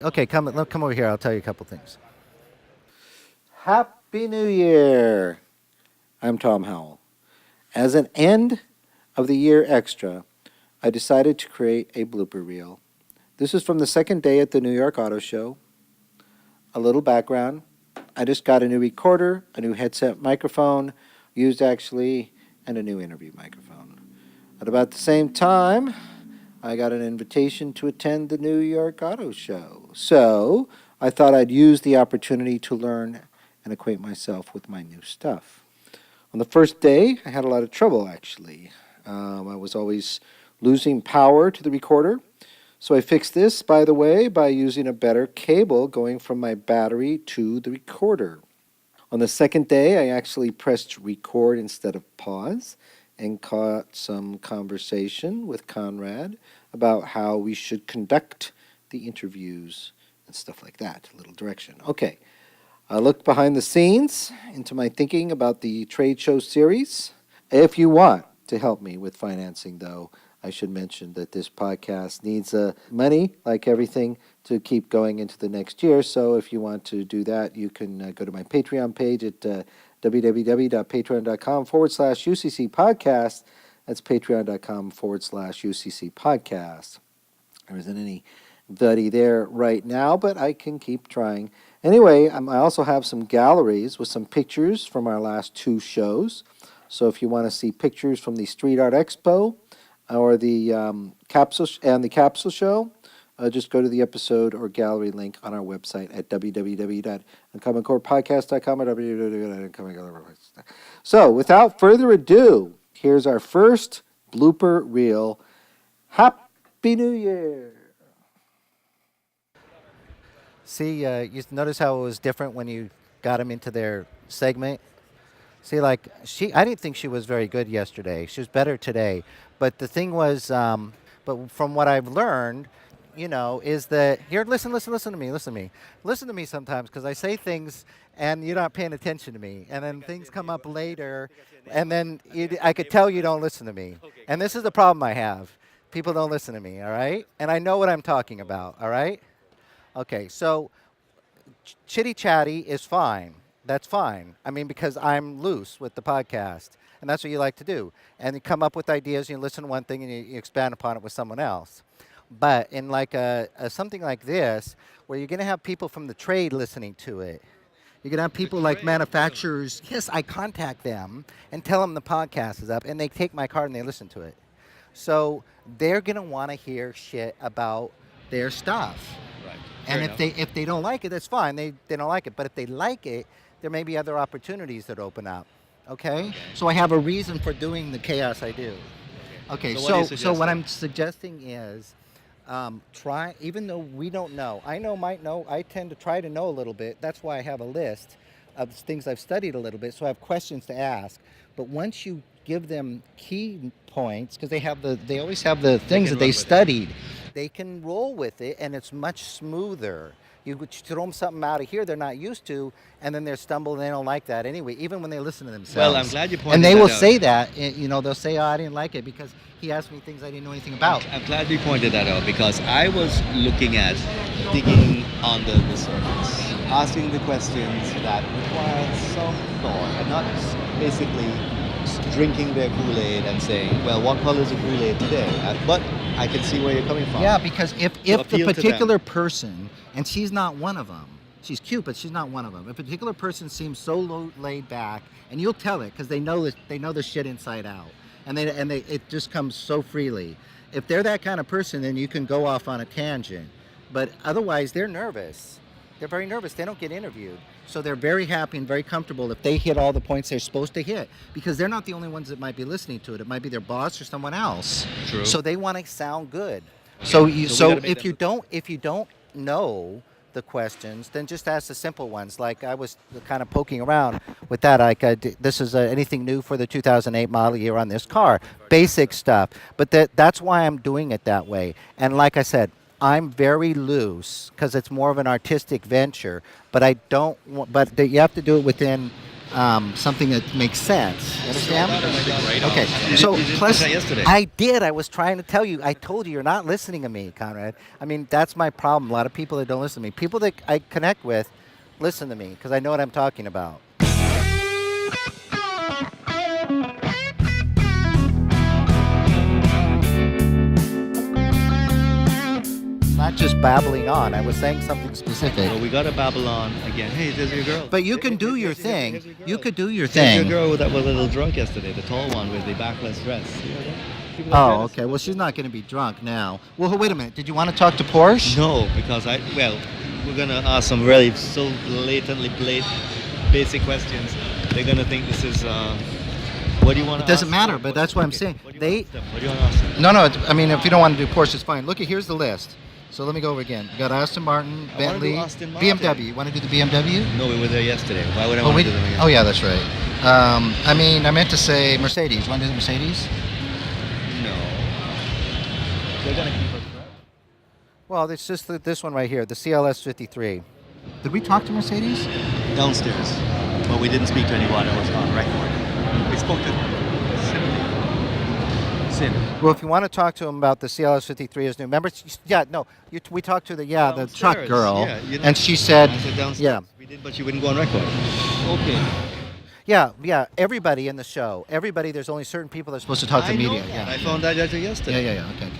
Okay, come over here. I'll tell you a couple things. Happy New Year! I'm Tom Howell. As an end of the year extra, I decided to create a blooper reel. This is from the second day at the New York Auto Show. A little background. I just got a new recorder, a new headset microphone, used actually, and a new interview microphone. At about the same time, I got an invitation to attend the New York Auto Show. So I thought I'd use the opportunity to learn and acquaint myself with my new stuff. On the first day, I had a lot of trouble actually. I was always losing power to the recorder. So I fixed this, by the way, by using a better cable going from my battery to the recorder. On the second day, I actually pressed record instead of pause and caught some conversation with Conrad about how we should conduct the interviews and stuff like that. A little direction. Okay. I looked behind the scenes into my thinking about the trade show series. If you want to help me with financing, though, I should mention that this podcast needs money, like everything, to keep going into the next year. So if you want to do that, you can go to my Patreon page at www.patreon.com/UCC podcast. That's patreon.com/UCC podcast. There isn't anybody there right now, but I can keep trying. Anyway, I also have some galleries with some pictures from our last two shows. So if you want to see pictures from the Street Art Expo or the capsule show, just go to the episode or gallery link on our website at www.uncommoncorepodcast.com or www.uncommoncorepodcast.com. So without further ado, here's our first blooper reel. Happy New Year! See, you notice how it was different when you got them into their segment. See, like I didn't think she was very good yesterday. She was better today, but the thing was, but from what I've learned, is that here. Listen to me. Listen to me sometimes because I say things and you're not paying attention to me, and then things come up later, and then I could tell you don't listen to me. And this is the problem I have. People don't listen to me. All right, and I know what I'm talking about. All right. Okay, so chitty chatty is fine. That's fine. I mean, because I'm loose with the podcast, and that's what you like to do. And you come up with ideas, you listen to one thing, and you expand upon it with someone else. But in like a something like this, where you're going to have people from the trade listening to it, you're going to have people like manufacturers. Yes, I contact them and tell them the podcast is up, and they take my card and they listen to it. So they're going to want to hear shit about their stuff. Right. And if they don't like it, that's fine. They don't like it. But if they like it, there may be other opportunities that open up. Okay? So I have a reason for doing the chaos I do. Okay. So what I'm suggesting is try, even though we don't know. Might know. I tend to try to know a little bit. That's why I have a list of things I've studied a little bit. So I have questions to ask. But once you give them key points, because they always have the things that they studied. They can roll with it, and it's much smoother. You throw them something out of here they're not used to, and then they're stumbling. They don't like that anyway, even when they listen to themselves. Well, I'm glad you pointed and they that will out. say that. They'll say, "Oh, I didn't like it because he asked me things I didn't know anything about." I'm glad you pointed that out because I was looking at digging under the surface, asking the questions that require some thought and not basically drinking their Kool-Aid and saying, well, what color is the Kool-Aid today? But I can see where you're coming from. Yeah, because if the appeal to them. particular person, and she's not one of them, she's cute, but she's not one of them. If a particular person seems so laid back, and you'll tell it because they know the shit inside out, and it just comes so freely. If they're that kind of person, then you can go off on a tangent. But otherwise, they're nervous. They're very nervous. They don't get interviewed. So they're very happy and very comfortable if they hit all the points they're supposed to hit, because they're not the only ones that might be listening to it. It might be their boss or someone else. True. So they want to sound good. So if you don't know the questions, then just ask the simple ones. Like I was kind of poking around with that. Like this is anything new for the 2008 model year on this car. Basic stuff. But that's why I'm doing it that way. And like I said, I'm very loose because it's more of an artistic venture, but I don't. But you have to do it within something that makes sense. You understand? That was the great Okay. option. So You didn't plus, do that yesterday. I did. I was trying to tell you. I told you you're not listening to me, Conrad. I mean, that's my problem. A lot of people that don't listen to me. People that I connect with, listen to me because I know what I'm talking about. Not just babbling on. I was saying something specific. Well, we got a Babylon again. Hey, there's your girl. But you can do your Here's thing. here's your girl. You could do your There's your thing. girl that was a little drunk yesterday, the tall one with the backless dress. You know that? She was Oh, jealous. okay. Well, she's not going to be drunk now. Well, wait a minute. Did you want to talk to Porsche? No, because we're gonna ask some really so basic questions. They're gonna think this is. What do you want? It doesn't matter, but that's what I'm saying. What do you want to ask them? No, I mean, if you don't want to do Porsche, it's fine. Look, here's the list. So let me go over again. You got Aston Martin, I wanna do Bentley, Aston Martin. BMW. You want to do the BMW? No, we were there yesterday. Why would I Oh, want we, to do them again? oh, yeah, that's right. I mean, I meant to say Mercedes. You want to do the Mercedes? No. They're gonna keep us forever. Well, it's just this one right here, the CLS 53. Did we talk to Mercedes? Downstairs, but we didn't speak to anyone that was on record. We spoke to Sim. Well, if you want to talk to him about the CLS 53 is new, remember? We talked to the truck Downstairs, girl, yeah, you know. and she said, I said downstairs. yeah. We did, but you wouldn't go on record. Okay. Yeah, everybody in the show. Everybody, there's only certain people that are supposed to talk to I know media. that. Yeah, I found out yesterday. Yeah, okay.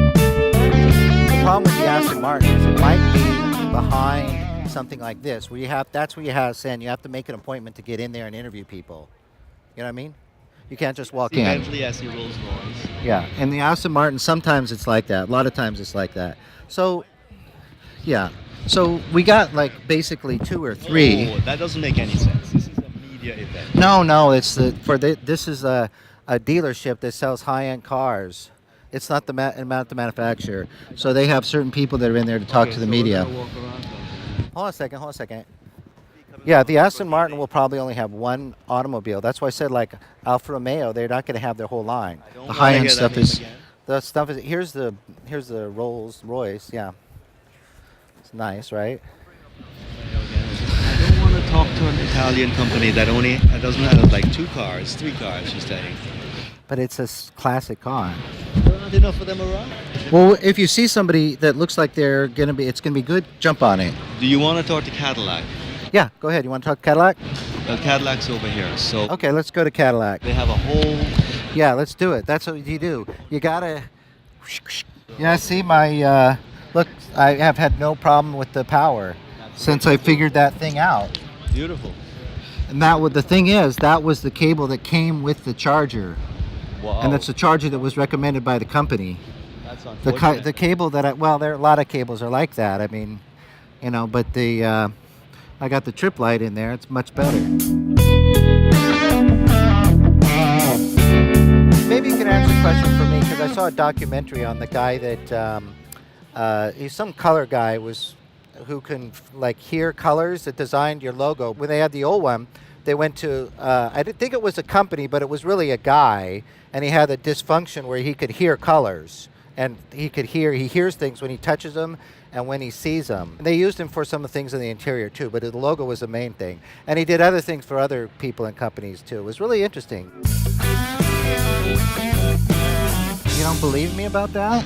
The problem with the Aston Martin is it might be behind something like this, where that's where you have saying you have to make an appointment to get in there and interview people. You know what I mean? You can't just walk in. Eventually, I see Rolls Royce. Yeah, and the Aston Martin, sometimes it's like that. A lot of times it's like that. So, yeah. So we got like basically two or three. Oh, that doesn't make any sense. This is a media event. No, it's this is a dealership that sells high-end cars. It's not not the manufacturer. So they have certain people that are in there to talk Okay, to the so media. we're gonna walk around then. Hold on a second. Yeah, the Aston Martin will probably only have one automobile. That's why I said like Alfa Romeo, they're not going to have their whole line. I don't The wanna high-end hear that stuff name is again. the stuff is here's the Rolls Royce. Yeah, it's nice, right? I don't want to talk to an Italian company that doesn't have like 3 cars. She's saying. But it's a classic car. There aren't enough of them around. Well, if you see somebody that looks like it's gonna be good, jump on it. Do you want to talk to Cadillac? Yeah, go ahead. You want to talk Cadillac? Well, Cadillac's over here, so Okay, let's go to Cadillac. they have a whole. Yeah, let's do it. That's what you do. You gotta. Yeah, see my look. I have had no problem with the power since I figured that thing out. Beautiful. And the thing is, that was the cable that came with the charger, Wow. and that's the charger that was recommended by the company. That's The unfortunate. the cable that there are a lot of cables are like that. I mean, but I got the trip light in there. It's much better. Maybe you can answer a question for me because I saw a documentary on the guy that he's some color guy who can like hear colors that designed your logo. When they had the old one, they went to I didn't think it was a company, but it was really a guy, and he had a dysfunction where he could hear colors, and he hears things when he touches them and when he sees them. They used him for some of the things in the interior too, but the logo was the main thing, and he did other things for other people and companies too. It was really interesting. You don't believe me about that?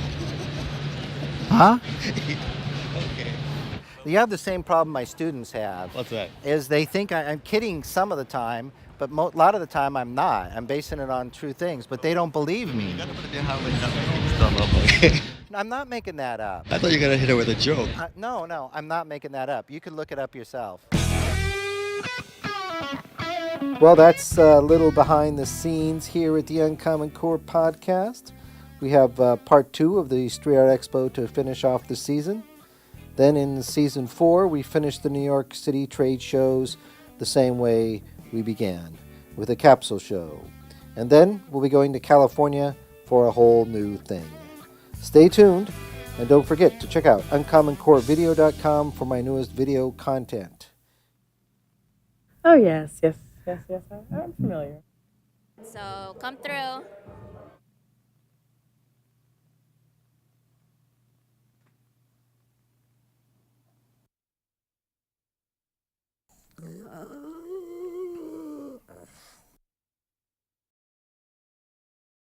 Huh? Okay. You have the same problem my students have. What's that? Is they think I'm kidding some of the time, but a lot of the time I'm not. I'm basing it on true things, but they don't believe me. You gotta put it behind when nothing stuff up. Okay. I'm not making that up. I thought you were gonna hit her with a joke. No, I'm not making that up. You can look it up yourself. Well, that's a little behind the scenes here at the Uncommon Core podcast. We have part 2 of the Street Art Expo to finish off the season. Then in season 4, we finished the New York City trade shows the same way we began, with a capsule show. And then we'll be going to California for a whole new thing. Stay tuned, and don't forget to check out uncommoncorevideo.com for my newest video content. Oh, yes. I'm familiar. So come through.